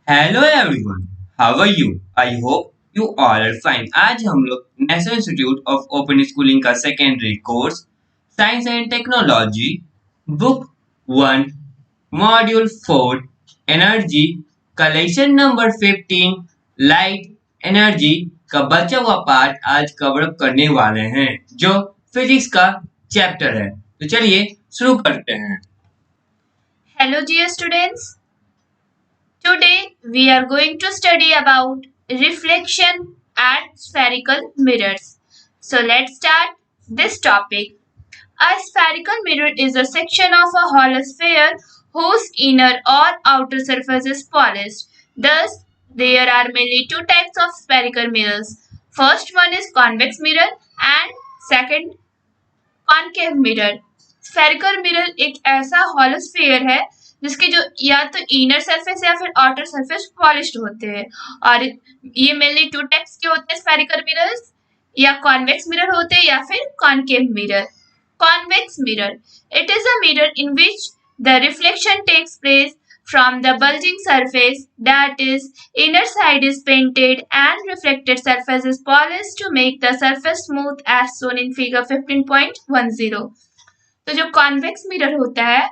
Hello everyone, how are you? I hope you all are fine. आज हम लोग National Institute of Open Schooling का secondary course science and technology book 1 module 4 energy का lesson number 15 light energy का बचा हुआ part आज cover up करने वाले हैं जो फिजिक्स का चैप्टर है। तो चलिए शुरू करते हैं। Hello dear students, today we are going to study about reflection at spherical mirrors. So let's start this topic. A spherical mirror is a section of a hollow sphere whose inner or outer surface is polished. Thus, there are mainly two types of spherical mirrors. First one is convex mirror and second concave mirror. Spherical mirror एक ऐसा hollow sphere है जिसके जो या तो inner surface या फिर outer surface polished होते हैं और ये मेनली टू टाइप्स के होते हैं स्फेरिकल मिरर्स, या कॉन्वेक्स मिरर होते हैं या फिर concave mirror. Convex mirror, it is a mirror in which the reflection takes place from the bulging surface, that is, inner side is painted and reflected surface is polished to make the surface smooth as shown in figure 15.10. तो जो convex mirror होता है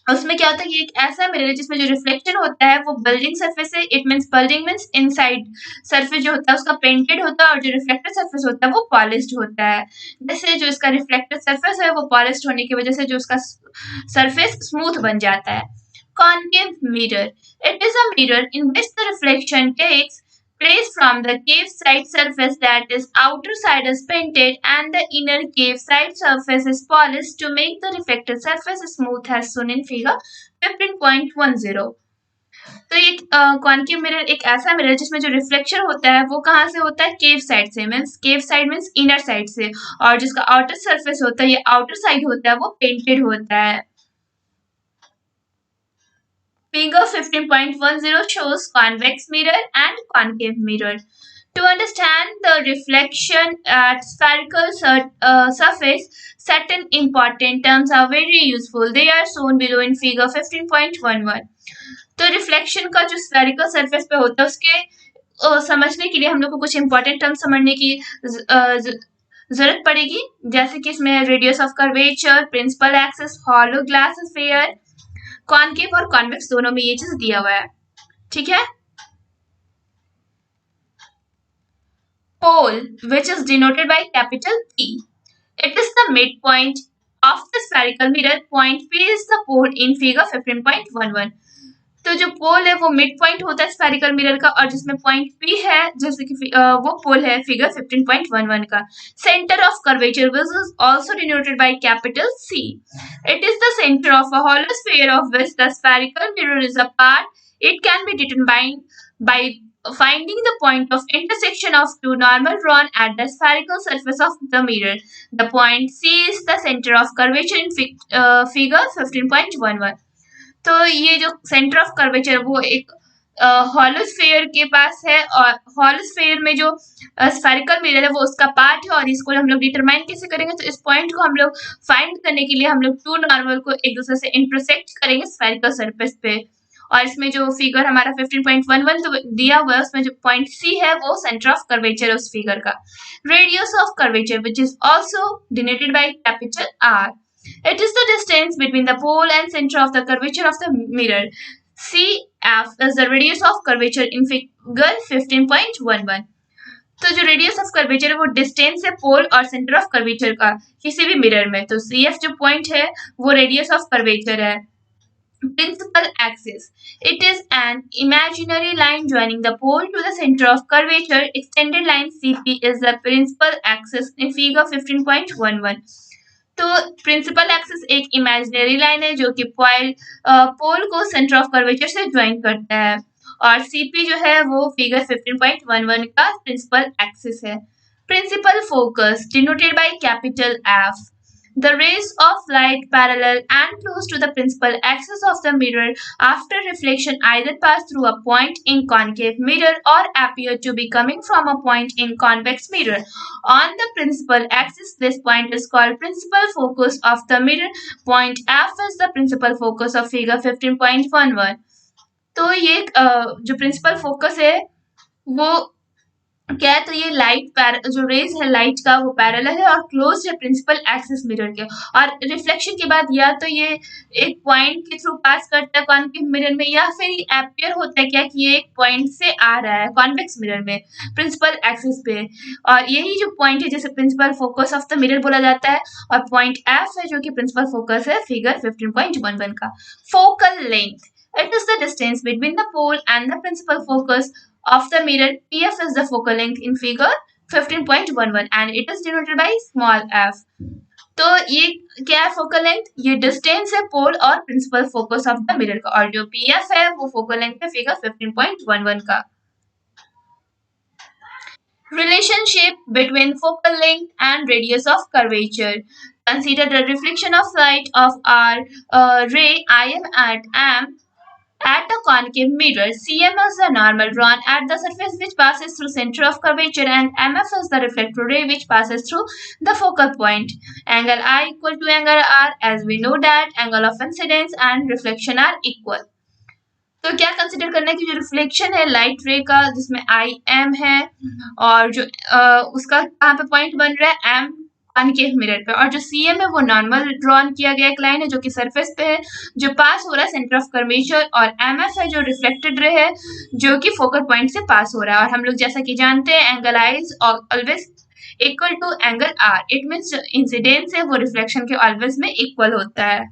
उसमें क्या होता है, ये एक ऐसा मिरर है जिसमें जो रिफ्लेक्शन होता है वो बल्जिंग सरफेस है। It means bulging means inside surface जो होता है उसका पेंटेड होता है और जो रिफ्लेक्टेड सरफेस होता है वो पॉलिश्ड होता है। जैसे जो इसका रिफ्लेक्टेड सरफेस है वो पॉलिश्ड होने की वजह से जो उसका सरफेस स्मूथ बन जाता है। Concave mirror, it is a mirror in which the reflection takes place from the cave side surface, that is, outer side is painted and the inner cave side surface is polished to make the reflected surface smooth as shown in figure 15.10. तो ये concave mirror एक ऐसा mirror जिसमें जो reflection होता है वो कहाँ से होता है, केव साइड से। मीन्स केव साइड मीन्स इनर साइड से, और जिसका आउटर सरफेस होता है ये आउटर साइड होता है वो पेंटेड होता है। Figure 15.10 shows convex mirror and concave mirror. To understand the reflection at spherical surface, certain important terms are very useful. They are shown below in figure 15.11. तो reflection का जो स्फेरिकल सरफेस पे होता है उसके समझने के लिए हम लोग को कुछ इंपॉर्टेंट टर्म समझने की जरूरत पड़ेगी, जैसे कि इसमें radius of curvature, principal axis, hollow glass sphere, concave और कॉन्वेक्स दोनों में ये चीज दिया हुआ है। ठीक है। पोल which is denoted by capital P. It is the midpoint of the spherical mirror. Point P is the pole in figure 15.11. तो जो पोल है वो मिड पॉइंट होता है स्फेरिकल मिरर का, और जिसमें पॉइंट पी है जैसे कि वो पोल है फिगर 15.11 का। Centre of curvature which is also denoted by capital C. It is the centre of a hollow sphere of which the spherical mirror is a part. It can be determined by finding the point of intersection of two normal drawn at the spherical surface of the mirror. The point C is the center of curvature in figure 15.11. तो ये जो centre of curvature वो एक hollow sphere के पास है, और hollow sphere में जो स्फेरिकल मिरर है वो उसका पार्ट है, और इसको हम लोग डिटरमाइन कैसे करेंगे, तो इस पॉइंट को हम लोग फाइंड करने के लिए हम लोग टू नॉर्मल को एक दूसरे से इंटरसेक्ट करेंगे स्फेरिकल सरफेस पे। और इसमें जो फिगर हमारा 15.11 जो दिया हुआ है उसमें जो पॉइंट सी है वो सेंटर ऑफ कर्वेचर है उस फिगर का। Radius of curvature which is also denoted by capital R. It is the distance between the pole and center of the curvature of the mirror. CF is the radius of curvature in figure 15.11. तो जो radius of curvature है वो distance है pole और centre of curvature का किसी भी mirror में। तो CF जो पॉइंट है वो रेडियस ऑफ कर्वेचर है। Principal axis. It is an imaginary line joining the pole to the center of curvature. Extended line CP is the principal axis in figure 15.11. तो प्रिंसिपल एक्सिस एक imaginary line है जो कि पोल को centre of curvature से join करता है, और सीपी जो है वो फिगर 15.11 का प्रिंसिपल एक्सिस है। Principal focus denoted by capital F. The rays of light parallel and close to the principal axis of the mirror after reflection either pass through a point in concave mirror or appear to be coming from a point in convex mirror. On the principal axis, this point is called principal focus of the mirror. Point F is the principal focus of figure 15.11. तो ये जो principal focus है वो क्या है, तो ये जो रेज है लाइट का वो पैरेलल है और क्लोज है प्रिंसिपल एक्सिस मिरर के। और रिफ्लेक्शन के बाद या तो ये एक पॉइंट के थ्रू पास करता है कॉन्केव मिरर में, या फिर एपियर होता है क्या कि ये एक पॉइंट से आ रहा है कॉन्वेक्स मिरर में प्रिंसिपल एक्सिस पे। और यही जो पॉइंट है जिसे principal focus of the mirror बोला जाता है। और पॉइंट एफ है जो कि प्रिंसिपल फोकस है फिगर 15.11 का। Focal length, it is the distance between the pole and the principal focus of the mirror. PF is the focal length in figure 15.11 and it is denoted by small f. तो ये क्या है focal length, ये distance है pole और principal focus of the mirror का। और जो पीएफ है वो फोकल लेंथ है फिगर 15.11 का। Relationship between focal length and radius of curvature. Consider the reflection of light of our ray IM at M at a concave mirror. CM is the normal drawn at the surface which passes through center of curvature, and MF is the reflected ray which passes through the focal point. Angle I equal to angle R, as we know that angle of incidence and reflection are equal. तो क्या consider करना है कि जो reflection है light रे का जिसमें आई एम है और जो उसका कहाँ पे पॉइंट बन रहा है एम कॉनकेव मिरर पे, और जो सी एम है वो नॉर्मल ड्रॉन किया गया एक लाइन है जो कि सरफेस पे है जो पास हो रहा है सेंटर ऑफ कर्वेचर, और एम एफ है जो रिफ्लेक्टेड रे है जो कि फोकल पॉइंट से पास हो रहा है। और हम लोग जैसा कि जानते हैं angle I is always equal to angle R, it means incidence है वो रिफ्लेक्शन के ऑलवेज में इक्वल होता है।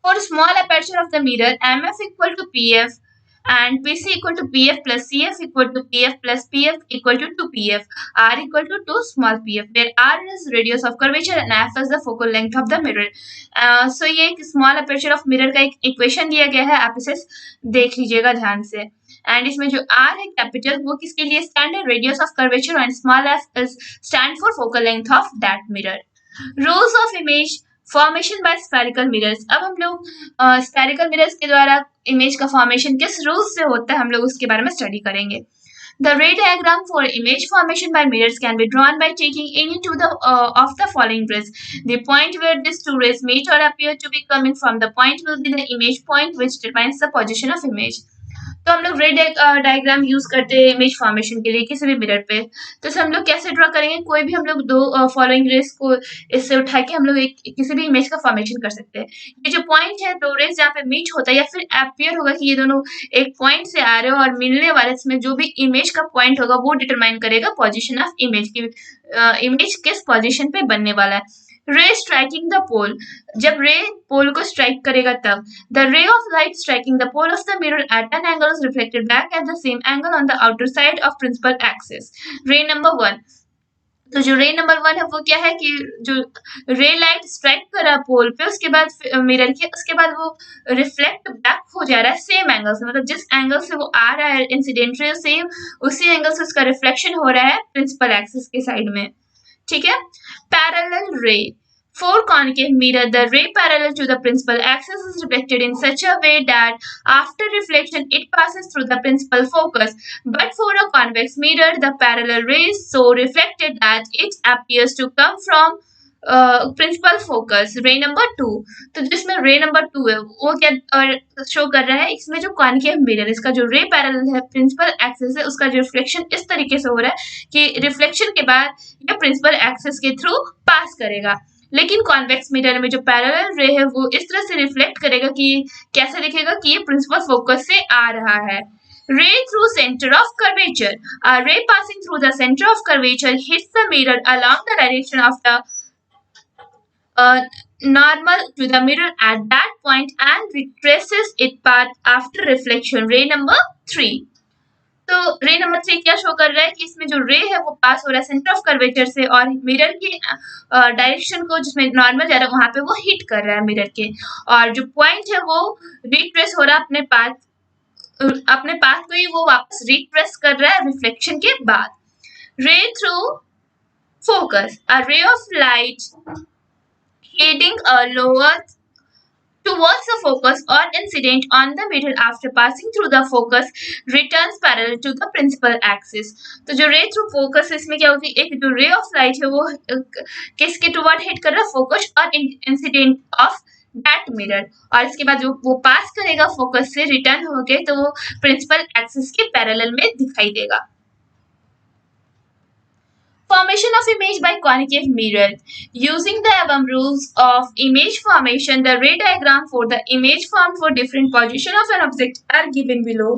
For small aperture of the mirror, MF equal to PF and PC equal to PF plus CF equal to PF plus PF equal to 2PF, R equal to 2 small pf, where R is radius of curvature and F is the focal length of the mirror. So ये एक small aperture of mirror का एक equation दिया गया है, आप इसे देख लीजिएगा ध्यान से। एंड इसमें जो R है कैपिटल वो किसके लिए स्टैंड है, radius of curvature, and small f is stand for focal length of that mirror. Rows of image formation by spherical mirrors. अब हम लोग स्फेरिकल मिरर्स के द्वारा इमेज का फॉर्मेशन किस रूल से होता है हम लोग उसके बारे में स्टडी करेंगे। The ray diagram for image formation by mirrors can be drawn by taking any two of the following rays. The point where these two rays meet or appear to be coming from the point will be the image point which determines the position of image. तो हम लोग रे diagram use करते हैं image formation के लिए किसी भी मिरर पे। तो इसे हम लोग कैसे ड्रॉ करेंगे, कोई भी हम लोग दो फॉलोइंग रेस को इससे उठा के हम लोग एक किसी भी इमेज का फॉर्मेशन कर सकते हैं। ये जो पॉइंट है दो रेस जहाँ पे मीट होता है या फिर एपियर होगा कि ये दोनों एक पॉइंट से आ रहे हो और मिलने वाले, इसमें जो भी इमेज का पॉइंट होगा वो डिटरमाइन करेगा पोजिशन ऑफ इमेज की, इमेज किस पोजिशन पे बनने वाला है। रे स्ट्राइकिंग द पोल, जब रे पोल को स्ट्राइक करेगा तब। The ray of light striking the pole of the mirror at an angle is reflected back at the same angle on the outer side of principal axis. Ray number 1, तो जो रे number 1 है वो क्या है कि जो रे लाइट स्ट्राइक करा पोल पे उसके बाद मिरर के, उसके बाद वो रिफ्लेक्ट बैक हो जा रहा है सेम एंगल से, मतलब जिस एंगल से वो आ रहा है इंसिडेंट रे सेम उसी एंगल से उसका रिफ्लेक्शन हो रहा है प्रिंसिपल एक्सिस के साइड में। ठीक है। पैरेलल रे, for concave mirror, the ray parallel to the principal axis is reflected in such a way that after reflection it passes through the principal focus. But for a convex mirror, the parallel ray is so reflected that it appears to come from principal focus. Ray number 2, तो जिसमें रे number 2 है वो क्या show कर रहा है, इसमें जो कॉनकेव मिरर इसका जो रे पैरेलल है प्रिंसिपल एक्सिस है उसका जो रिफ्लेक्शन इस तरीके से हो रहा है कि रिफ्लेक्शन के बाद ये प्रिंसिपल एक्सिस के थ्रू पास करेगा। लेकिन कॉन्वेक्स मिरर में जो पैरेलल रे है वो इस तरह से रिफ्लेक्ट करेगा कि कैसे दिखेगा कि ये प्रिंसिपल फोकस से आ रहा है। Ray through center of curvature, a ray passing through the center of curvature hits the mirror along the direction of the normal to the mirror at that point and retraces its path after reflection. Ray number 3, तो रे number 3 क्या show कर रहा है कि इसमें जो रे है वो पास हो रहा है सेंटर ऑफ कर्वेचर से और मिरर के डायरेक्शन को जिसमें नॉर्मल जा रहा है वहां पे वो हिट कर रहा है मिरर के, और जो पॉइंट है वो रिट्रेस हो रहा है अपने पाथ को ही वो वापस रिट्रेस कर रहा है रिफ्लेक्शन के बाद। रे थ्रू फोकस, अ रे of light heading lower towards the focus or incident on the mirror after passing through the focus returns parallel to the principal axis. तो जो रे थ्रू फोकस इसमें क्या होगी, एक जो रे ऑफ लाइट है वो किसके टुवर्ड हिट कर रहा है, फोकस और इंसिडेंट ऑफ दैट मिरर, और इसके बाद जो वो पास करेगा फोकस से रिटर्न होके तो वो प्रिंसिपल एक्सिस के पैरेलल में दिखाई देगा। Formation of image by concave mirror. Using the above rules of image formation, the ray diagram for the image formed for different position of an object are given below.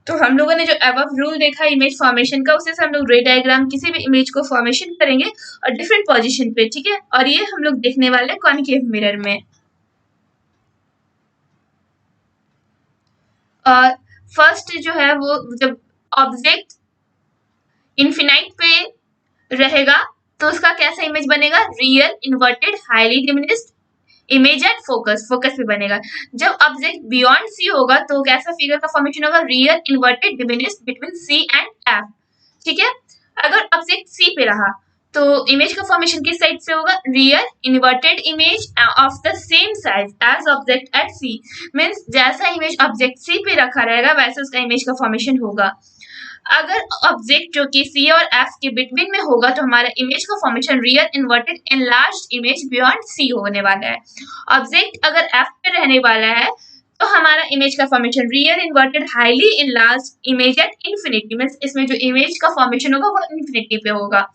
तो हम लोगों ने जो above rule देखा image formation का, उससे हम लोग रे डायग्राम किसी भी इमेज को फॉर्मेशन करेंगे और डिफरेंट पोजीशन पे, ठीक है, और ये हम लोग देखने वाले हैं कॉन्केव मिरर में। फर्स्ट जो है वो जब ऑब्जेक्ट इन्फिनाइट पे रहेगा तो उसका कैसा इमेज बनेगा, real inverted highly diminished image at focus, focus पे बनेगा। जब ऑब्जेक्ट बियॉन्ड सी होगा तो कैसा फिगर का फॉर्मेशन होगा, real inverted diminished between C and F, ठीक है। अगर ऑब्जेक्ट सी पे रहा तो इमेज का फॉर्मेशन किस साइड से होगा, real inverted image of the same size as object at C, means जैसा इमेज ऑब्जेक्ट सी पे रखा रहेगा वैसे उसका इमेज का फॉर्मेशन होगा। अगर ऑब्जेक्ट जो कि सी और एफ के बिटवीन में होगा तो हमारा इमेज का formation real inverted enlarged image beyond C होने वाला है। ऑब्जेक्ट अगर एफ पे रहने वाला है तो हमारा इमेज का formation real inverted highly enlarged image at infinity, means इसमें जो इमेज का फॉर्मेशन होगा वो इंफिनिटी पे होगा।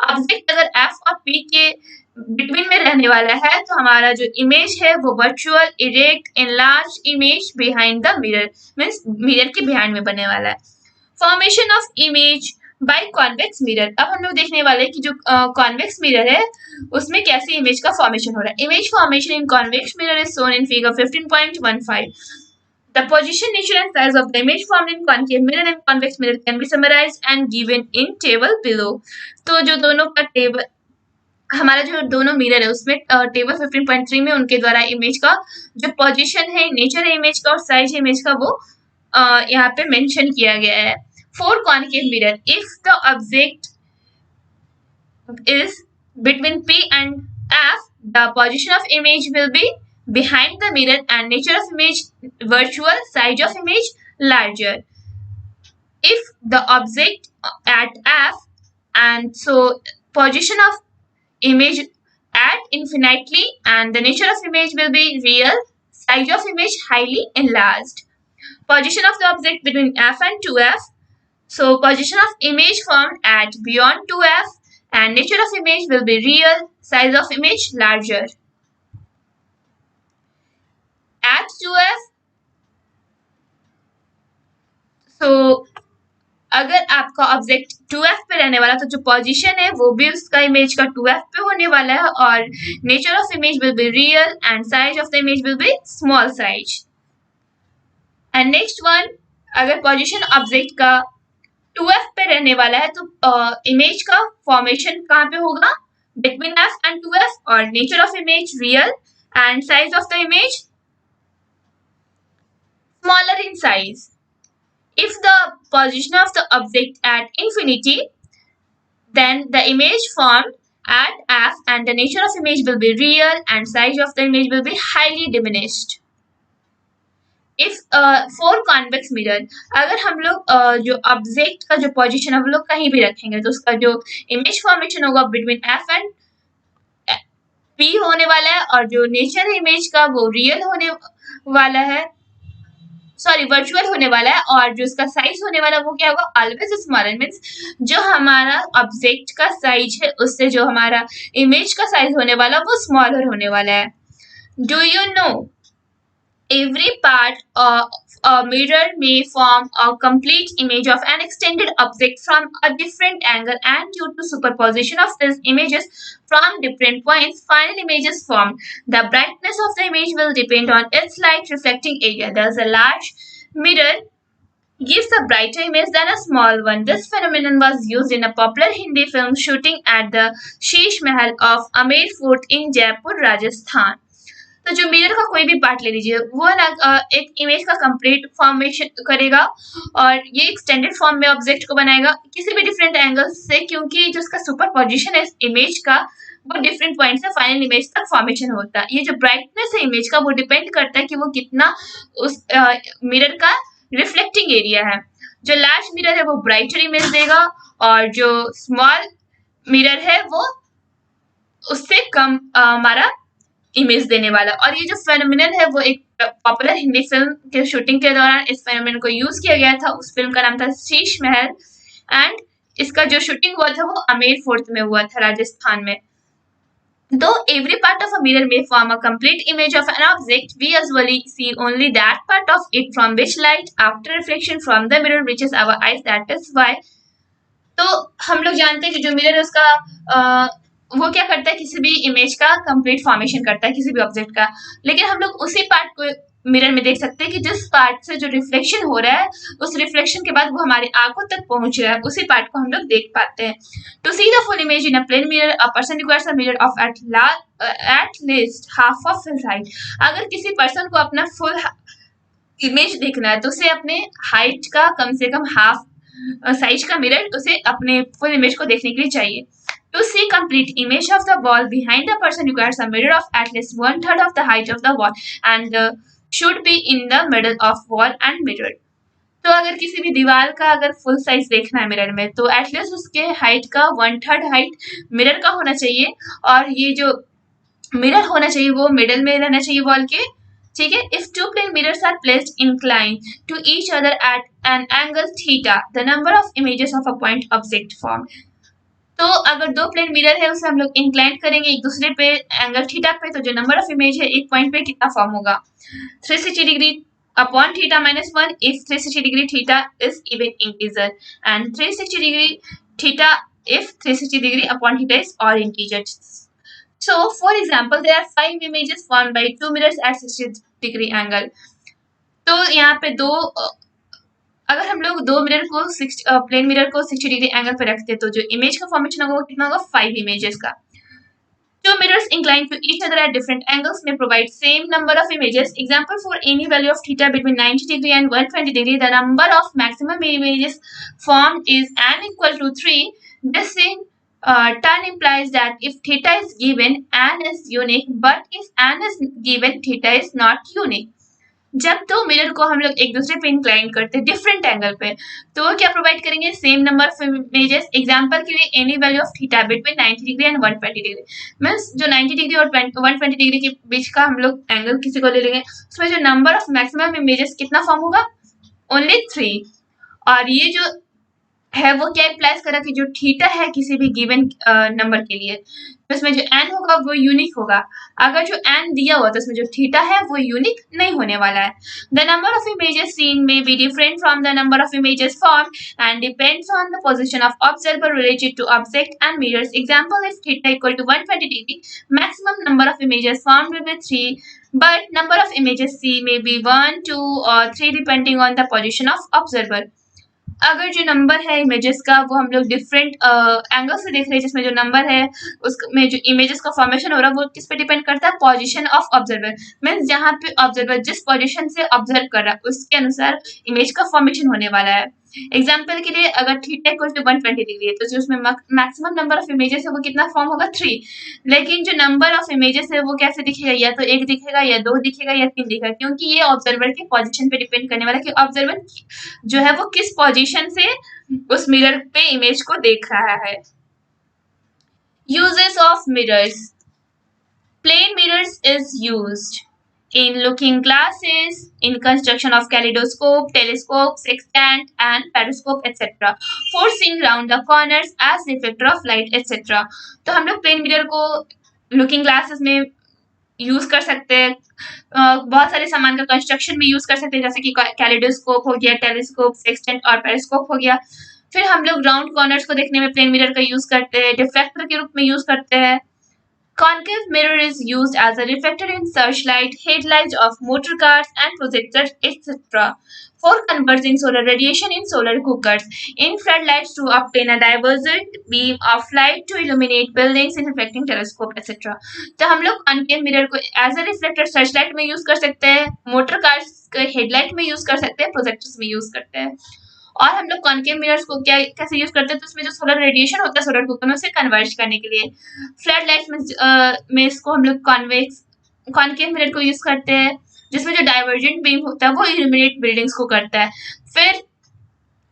ऑब्जेक्ट अगर एफ और पी के बिटवीन में रहने वाला है तो हमारा जो इमेज है वो virtual erect enlarge image behind the mirror, means mirror के बिहाइंड में बनने वाला है। Formation of image by convex mirror. अब हम लोग देखने वाले हैं कि जो कॉन्वेक्स मिरर है उसमें कैसे इमेज का फॉर्मेशन हो रहा है। Image formation in convex mirror is shown in figure 15.15. The position, nature and size of the image formed in concave mirror and convex mirror can be summarized and given in table below. तो जो दोनों का table, हमारा जो दोनों mirror है उसमें table 15.3 में उनके द्वारा इमेज का जो पोजीशन है, नेचर है इमेज का और साइज है इमेज का वो यहाँ पे मेंशन किया गया है। For concave mirror, if the object is between P and F, the position of image will be behind the mirror and nature of image virtual, size of image larger. If the object at F and so position of image at infinitely and the nature of image will be real, size of image highly enlarged. Position of the object between F and 2F. So position of image formed at beyond 2F and nature of image will be real, size of image larger. At 2F, so अगर आपका object 2F पे रहने वाला तो जो position है वो भी उसका इमेज का 2F पे होने वाला है और nature of image will be real and size of the image will be small size. And next one, अगर पोजीशन ऑब्जेक्ट का 2F पे रहने वाला है तो इमेज का फॉर्मेशन कहाँ पे होगा, बिटवीन F एंड 2F और nature of image real and size of the image smaller in size. If the position of the object at infinity, then the image formed at F and the nature of image will be real and size of the image will be highly diminished. If for convex mirror, अगर हम लोग जो object का जो position हम लोग कहीं भी रखेंगे तो उसका जो इमेज फॉर्मेशन होगा बिटवीन F एंड P होने वाला है और जो नेचर है इमेज का वो रियल होने वाला है, सॉरी वर्चुअल होने वाला है, और जो उसका साइज होने वाला है वो क्या होगा, ऑलवेज स्मॉलर, मींस जो हमारा ऑब्जेक्ट का साइज है उससे जो हमारा इमेज का साइज होने वाला वो स्मॉलर होने वाला है। Do you know every part of a mirror may form a complete image of an extended object from a different angle, and due to superposition of these images from different points, final image is formed. The brightness of the image will depend on its light reflecting area. Thus, a large mirror gives a brighter image than a small one. This phenomenon was used in a popular Hindi film shooting at the Sheesh Mahal of Amer Fort in Jaipur, Rajasthan. तो जो mirror का कोई भी part ले लीजिए वो है ना एक इमेज का कंप्लीट फॉर्मेशन करेगा और ये एक्सटेंडेड फॉर्म में ऑब्जेक्ट को बनाएगा किसी भी डिफरेंट एंगल से, क्योंकि जो उसका सुपर पोजिशन है इमेज का वो डिफरेंट पॉइंट से फाइनल इमेज तक फॉर्मेशन होता है। ये जो ब्राइटनेस है इमेज का वो डिपेंड करता है कि वो कितना उस मिरर का रिफ्लेक्टिंग एरिया है। जो लार्ज मिरर है वो ब्राइटर इमेज देगा और जो स्मॉल मिरर है वो उससे कम हमारा इमेज देने वाला। और ये जो फेनोमेनन है वो एक पॉपुलर हिंदी फिल्म के शूटिंग के दौरान इस फेनोमेनन को यूज किया गया था। उस फिल्म का नाम था शीश महल एंड इसका जो शूटिंग हुआ था वो अमेर फोर्ट में हुआ था, राजस्थान में। Though every part of a mirror may form a complete image of an object, we usually see only that part of it from which light, after reflection from the mirror, reaches our eyes. That is why तो हम लोग जानते हैं कि जो mirror है उसका वो क्या करता है, किसी भी इमेज का कंप्लीट फॉर्मेशन करता है किसी भी ऑब्जेक्ट का। लेकिन हम लोग उसी पार्ट को मिरर में देख सकते हैं कि जिस पार्ट से जो रिफ्लेक्शन हो रहा है उस रिफ्लेक्शन के बाद वो हमारी आंखों तक पहुंच रहा है, उसी पार्ट को हम लोग देख पाते हैं। To see the full image in a plane mirror a person requires a mirror of at least half of his height. अगर किसी पर्सन को अपना फुल इमेज देखना है तो उसे अपने हाइट का कम से कम हाफ साइज का मिरर उसे अपने फुल इमेज को देखने के लिए चाहिए। To see complete image of the wall behind the person requires a mirror of at least 1/3 of the height of the wall and should be in the middle of wall and mirror. तो अगर किसी भी दीवार का अगर full size देखना है mirror में तो एटलीस्ट उसके हाइट का 1/3 हाइट मिरर का होना चाहिए और ये जो मिरर होना चाहिए वो मिडल में रहना चाहिए वॉल के। ठीक है। If two plane mirrors are placed inclined to each other at an angle theta, the number of images of a point object formed. तो अगर दो प्लेन मिरर है उसे हम लोग इंक्लाइन करेंगे एक दूसरे पे एंगल थीटा पे, तो जो नंबर ऑफ इमेज है एक पॉइंट पे कितना फॉर्म होगा 360 degree upon theta minus 1 if 360 degree theta is even integer and 360 degree theta if 360 degree upon theta is all integer. So, for example, there are 5 images formed by 2 mirrors at 60 degree angle. तो यहाँ पे अगर हम लोग दो mirror को plane mirror को 60 degree angle पे रखते हैं तो जो इमेज का फॉर्मेशन होगा वो कितना होगा 5 इमेजेस का। Two mirrors inclined to each other at different angles may provide same number of images. Example, for any value of theta between 90 degree and 120 degree, the number of maximum images formed is n equal to 3. This in turn implies that if theta is given, n is unique, but if n is given, theta is not unique. जब दो mirror को हम लोग एक दूसरे पे incline करते हैं डिफरेंट एंगल पे तो वो क्या प्रोवाइड करेंगे same number of images. Example के लिए any value of theta between 90 degree and 120 degree means जो 90 डिग्री और 120 डिग्री के बीच का हम लोग एंगल किसी को ले लेंगे उसमें जो नंबर ऑफ मैक्सिमम इमेजेस कितना फॉर्म होगा ओनली 3। और ये जो है वो क्या इम्प्लाइज करा कि जो थीटा है किसी भी गिवन नंबर के लिए तो इसमें जो n होगा वो यूनिक होगा। अगर जो n दिया हुआ तो इसमें जो थीटा है वो यूनिक नहीं होने वाला है। The number of images seen may be different from the number of images form and depends on the position of observer related to object and mirrors. Example, if theta equal to 120 degree maximum number of images formed will be 3 but number of images C may be 1, 2 or 3 depending on the position of observer. अगर जो number है images का वो हम लोग different angle से देख रहे हैं जिसमें जो नंबर है उसमें जो इमेजेस का फॉर्मेशन हो रहा है वो किस पे डिपेंड करता है पोजीशन ऑफ ऑब्जर्वर मींस जहाँ पे ऑब्जर्वर जिस पोजीशन से ऑब्जर्व कर रहा है उसके अनुसार इमेज का फॉर्मेशन होने वाला है। एग्जाम्पल के लिए अगर थीटा इक्वल टू 120 डिग्री है तो जो उसमें मैक्सिमम नंबर ऑफ इमेजेस है वो कितना फॉर्म होगा 3। लेकिन जो नंबर ऑफ इमेजेस है वो कैसे दिखेगा या तो 1 दिखेगा या 2 दिखेगा या 3 दिखेगा क्योंकि ये ऑब्जर्वर के पोजीशन पे डिपेंड करने वाला है कि ऑब्जर्वर जो है वो किस पोजीशन से उस मिरर पे इमेज को देख रहा है। Uses of mirrors. Plane mirrors is used in looking glasses, in construction of kaleidoscope, telescope, sextant and periscope etc. for seeing round the corners as reflector of light etc. तो हम लोग plane mirror को looking glasses में use कर सकते हैं, बहुत सारे सामान का कंस्ट्रक्शन में यूज कर सकते हैं जैसे कि कैलेडोस्कोप हो गया, टेलीस्कोप, सेक्सटेंट और पेरिस्कोप हो गया। फिर हम लोग राउंड कॉर्नर्स को देखने में प्लेन मिरर का यूज करते हैं, डिफ्लेक्टर के रूप में यूज करते हैं। Concave mirror is used as a reflector in searchlight, headlights of motor cars and projectors etc. for converting solar radiation in solar cookers, in floodlights to obtain a divergent beam of light to illuminate buildings in reflecting telescope etc. तो हम लोग concave mirror को as a reflector searchlight में use कर सकते हैं, motor cars के headlight में यूज कर सकते हैं, प्रोजेक्टर्स में यूज करते हैं। और हम लोग कॉनकेव मिरर्स को कैसे यूज करते हैं तो उसमें जो सोलर रेडिएशन होता है सोलर कुकर में उसे कन्वर्ट करने के लिए। फ्लड लाइट्स में इसको हम लोग कॉनकेव मिरर को यूज करते हैं जिसमें जो डाइवर्जेंट बीम होता है वो इल्यूमिनेट बिल्डिंग्स को करता है। फिर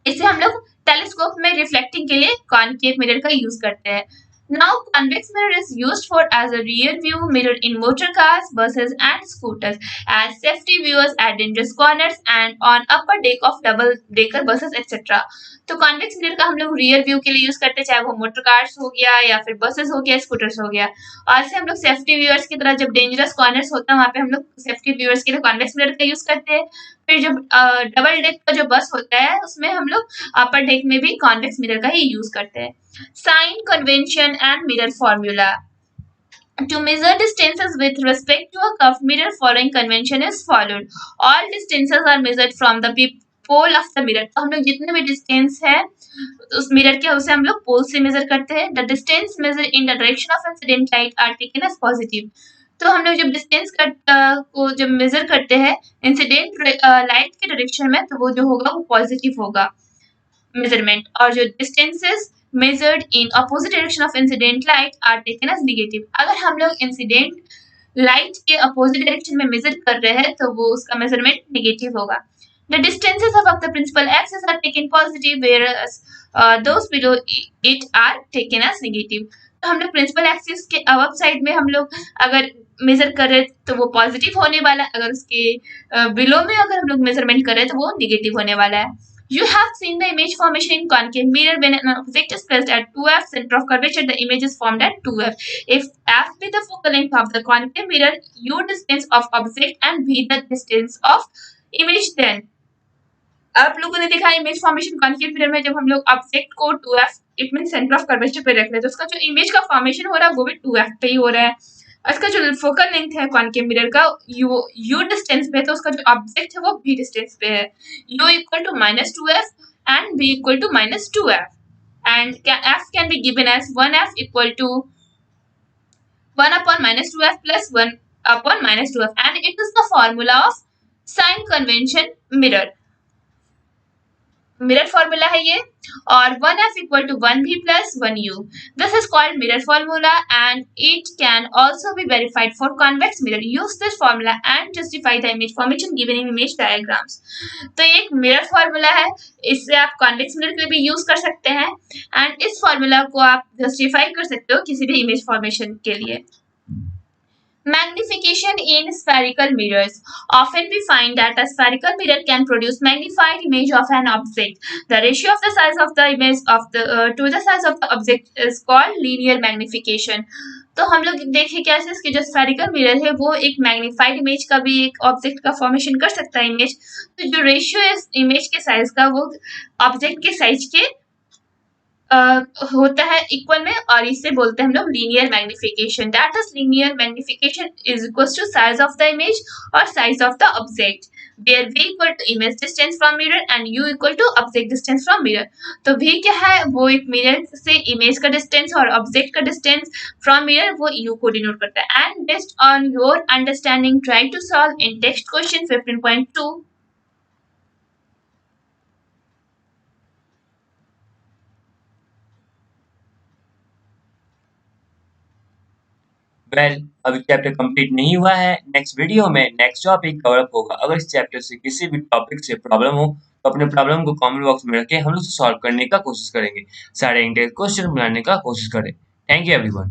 इसे हम लोग टेलीस्कोप में रिफ्लेक्टिंग के लिए कॉनकेव मिरर का यूज करते हैं। Now, convex mirror is used for as a rear view mirror in motor cars, buses, and scooters as safety viewers at dangerous corners and on upper deck of double decker buses etc. तो convex mirror का हम लोग rear view के लिए use करते हैं, चाहे वो मोटर कार्स हो गया या फिर बसेस हो गया, स्कूटर्स हो गया। और से हम लोग सेफ्टी व्यूअर्स की तरह जब डेंजरस कॉर्नर्स होता है वहां पे हम लोग सेफ्टी व्यूअर्स के लिए कॉन्वेक्स मिरर का यूज करते हैं। फिर जब डबल डेक का जो बस होता है उसमें हम लोग अपर डेक में भी कॉन्वेक्स मिरर का ही यूज करते हैं। Sign convention and mirror formula. To measure distances with respect to a curved mirror, following convention is followed. All distances are measured from the pole of the mirror. तो हम लोग जितने भी distance है उस मिरर के उसे हम लोग पोल से मेजर करते हैं। The distance measured in the direction of incident light are taken as positive. तो हम लोग जब डिस्टेंस को जब मेजर करते हैं इंसिडेंट लाइट के डायरेक्शन में, तो वो जो होगा वो पॉजिटिव होगा मेजरमेंट, और जो distances measured in opposite direction of incident light are taken as negative. अगर हम लोग इंसिडेंट लाइट के अपोजिट डायरेक्शन में मेजर कर रहे हैं तो वो उसका मेजरमेंट नेगेटिव होगा। The distances above the principal axis are taken positive, whereas those below it are taken as negative. तो हम लोग प्रिंसिपल एक्सिस के अबव साइड में हम लोग अगर मेजर करें तो वो पॉजिटिव होने वाला है, अगर उसके बिलो में अगर हम लोग मेजरमेंट करें तो वो नेगेटिव होने वाला है। You have seen the image formation in concave mirror. When an object is placed at 2f center of curvature, the image is formed at 2f. If f be the focal length of the concave mirror, u distance of object and v the distance of image, then आप लोगों ने देखा image formation concave mirror में जब हम लोग object को 2f it mean centre of curvature पे रख रहे हैं तो उसका जो इमेज का फॉर्मेशन हो रहा है वो भी 2f पे ही हो रहा है। उसका जो फोकल लेंथ है कॉन्केव मिरर का u डिस्टेंस पे है, तो उसका जो ऑब्जेक्ट है वो v डिस्टेंस पे है। u equal to -2f and v equal to -2f and f can be given as 1f equal to 1 upon -2f plus 1 upon -2f, and it is the formula of sign convention mirror. Mirror formula है ये, और 1f equal to 1v plus 1u. This is called mirror formula and it can also be verified for convex mirror. Use this formula and justify the image formation given in image diagrams. तो ये एक mirror formula है, इससे आप convex mirror के लिए भी use कर सकते हैं एंड इस फॉर्मूला को आप जस्टिफाई कर सकते हो किसी भी इमेज फॉर्मेशन के लिए. Magnification in spherical mirrors. Often we find that a spherical mirror can produce magnified image of an object. The ratio of the size of the image of the to the size of the object is called linear magnification. तो हम लोग देखें कैसे इसके जो spherical mirror है वो एक मैग्नीफाइड इमेज का भी एक ऑब्जेक्ट का फॉर्मेशन कर सकता है इमेज. तो जो रेशियो है इमेज के साइज का वो ऑब्जेक्ट के साइज के होता है इक्वल में, और इससे बोलते हैं हम लोग linear magnification. That is linear magnification is equal to size of the image और size of the object, where v equal to image distance from mirror and u equal to object distance from mirror. तो v क्या है, वो एक mirror से image का distance और object का डिस्टेंस फ्रॉम मिरर वो u को डिनोट करता है. And based on your understanding try to solve in text question 15.2. अभी चैप्टर कंप्लीट नहीं हुआ है. नेक्स्ट वीडियो में नेक्स्ट टॉपिक कवर अप होगा. अगर इस चैप्टर से किसी भी टॉपिक से प्रॉब्लम हो तो अपने प्रॉब्लम को कमेंट बॉक्स में रखें, हम लोग सॉल्व करने का कोशिश करेंगे, सारे इंटेलिजेंट क्वेश्चन बनाने का कोशिश करें. Thank you everyone.